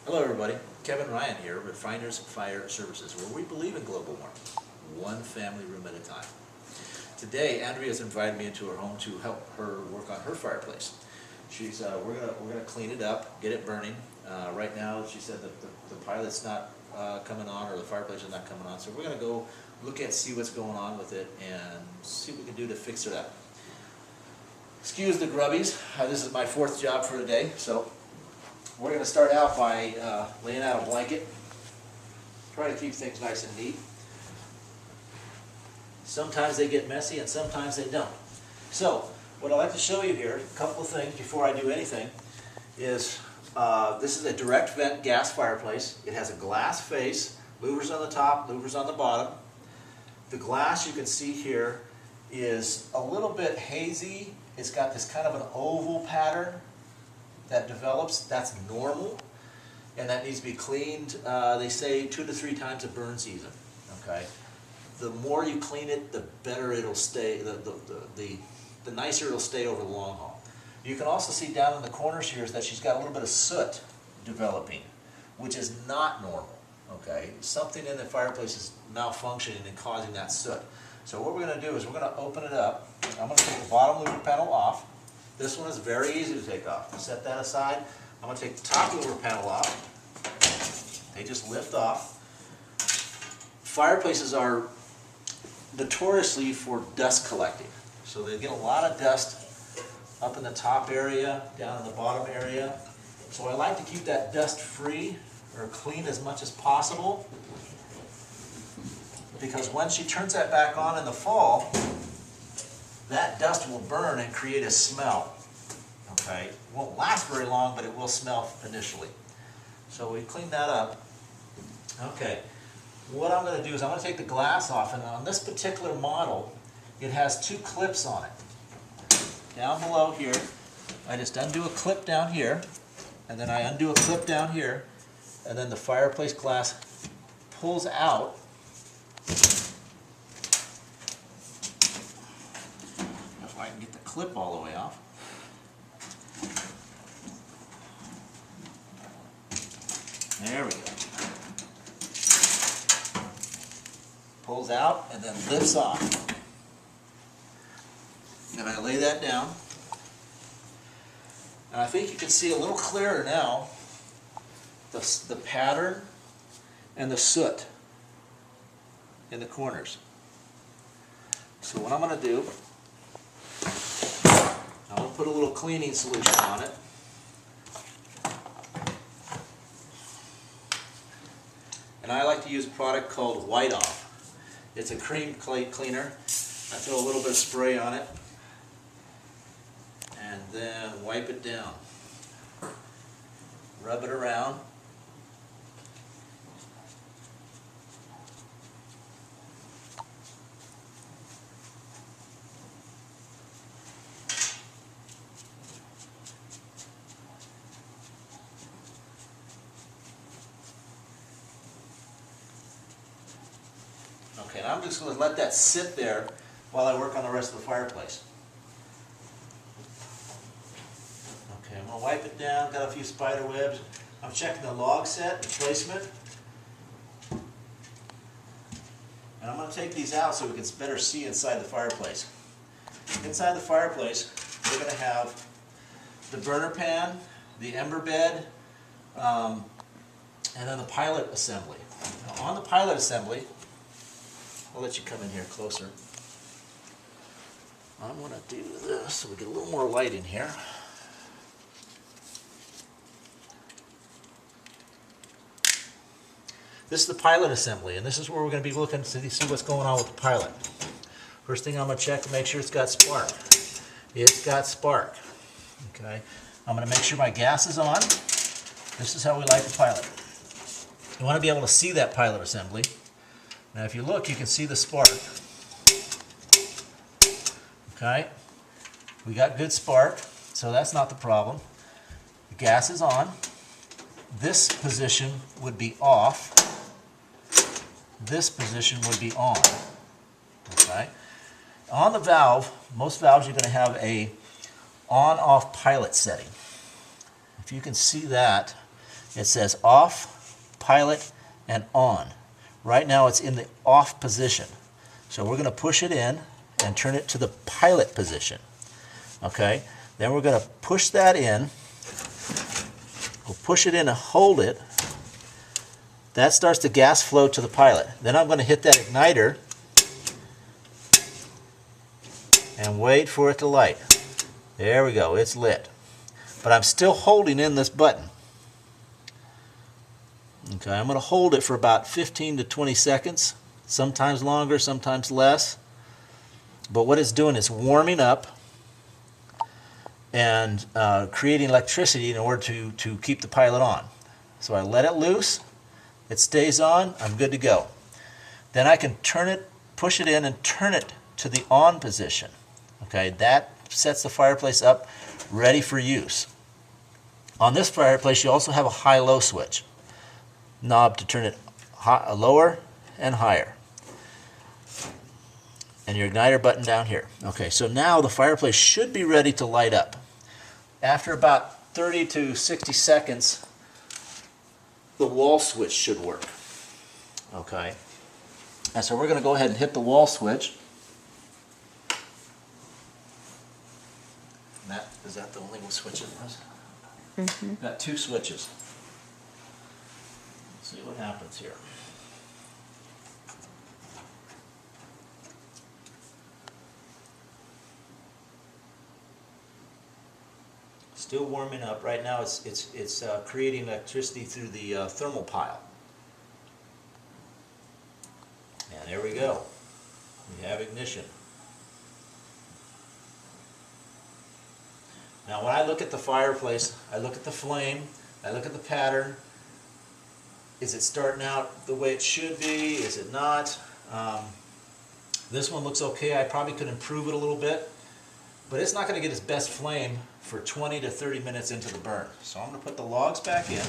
Hello everybody, Kevin Ryan here with Finders Fire Services, where we believe in global warming, one family room at a time. Today, Andrea's invited me into her home to help her work on her fireplace. We're gonna clean it up, get it burning. Right now, she said that the pilot's not coming on, or the fireplace is not coming on, so we're gonna go see what's going on with it and see what we can do to fix it up. Excuse the grubbies. This is my fourth job for the day, so we're going to start out by laying out a blanket. Try to keep things nice and neat. Sometimes they get messy and sometimes they don't. So, what I'd like to show you here, a couple of things before I do anything, is this is a direct vent gas fireplace. It has a glass face, louvers on the top, louvers on the bottom. The glass you can see here is a little bit hazy. It's got this kind of an oval pattern that develops. That's normal, and that needs to be cleaned. They say 2 to 3 times a burn season. Okay, the more you clean it, the better it'll stay. The nicer it'll stay over the long haul. You can also see down in the corners here is that she's got a little bit of soot developing, which is not normal. Okay, something in the fireplace is malfunctioning and causing that soot. So what we're going to do is we're going to open it up. I'm going to take the bottom louver panel off. This one is very easy to take off. Set that aside. I'm going to take the top louver panel off. They just lift off. Fireplaces are notoriously for dust collecting. So they get a lot of dust up in the top area, down in the bottom area. So I like to keep that dust free or clean as much as possible, because when she turns that back on in the fall, that dust will burn and create a smell. Okay, it won't last very long, but it will smell initially. So we clean that up. Okay, what I'm going to do is I'm going to take the glass off, and on this particular model, it has 2 clips on it. Down below here, I just undo a clip down here, and then I undo a clip down here, and then the fireplace glass pulls out. If I can get the clip all the way off. There we go. Pulls out and then lifts off. And I lay that down. And I think you can see a little clearer now the pattern and the soot in the corners. So what I'm going to do, I'm going to put a little cleaning solution on it. And I like to use a product called White-Off. It's a cream clay cleaner. I throw a little bit of spray on it and then wipe it down. Rub it around. Okay, and I'm just going to let that sit there while I work on the rest of the fireplace. Okay, I'm going to wipe it down, got a few spider webs. I'm checking the log set, the placement. And I'm going to take these out so we can better see inside the fireplace. Inside the fireplace, we're going to have the burner pan, the ember bed, and then the pilot assembly. Now, on the pilot assembly, I'll let you come in here closer. I'm going to do this so we get a little more light in here. This is the pilot assembly, and this is where we're going to be looking to see what's going on with the pilot. First thing I'm going to check to make sure it's got spark. It's got spark. Okay. I'm going to make sure my gas is on. This is how we light the pilot. You want to be able to see that pilot assembly. Now if you look, you can see the spark. Okay, we got good spark, so that's not the problem. The gas is on. This position would be off. This position would be on. Okay, on the valve, most valves you're going to have a on-off pilot setting. If you can see that, It says off, pilot, and on. Right now it's in the off position. So we're going to push it in and turn it to the pilot position. Okay, then we're going to push that in. We'll push it in and hold it. That starts the gas flow to the pilot. Then I'm going to hit that igniter and wait for it to light. There we go, it's lit. But I'm still holding in this button. Okay, I'm going to hold it for about 15 to 20 seconds, sometimes longer, sometimes less. But what it's doing is warming up and creating electricity in order to keep the pilot on. So I let it loose, it stays on, I'm good to go. Then I can turn it, push it in and turn it to the on position. Okay, that sets the fireplace up ready for use. On this fireplace you also have a high-low switch knob to turn it lower and higher, and your igniter button down here. Okay, so now the fireplace should be ready to light up. After about 30 to 60 seconds, the wall switch should work. Okay, and so we're going to go ahead and hit the wall switch. Is that the only switch it was? Mm-hmm. Got two switches. Let's see what happens here. Still warming up. Right now it's creating electricity through the thermal pile. And there we go. We have ignition. Now when I look at the fireplace, I look at the flame, I look at the pattern. Is it starting out the way it should be? Is it not? This one looks okay. I probably could improve it a little bit, but it's not going to get its best flame for 20 to 30 minutes into the burn. So I'm going to put the logs back in,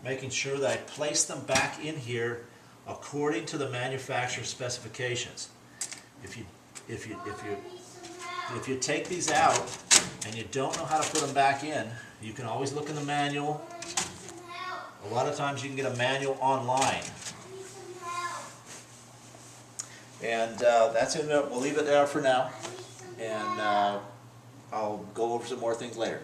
making sure that I place them back in here according to the manufacturer's specifications. If you take these out and you don't know how to put them back in, you can always look in the manual. A lot of times you can get a manual online. And that's it. We'll leave it there for now. And I'll go over some more things later.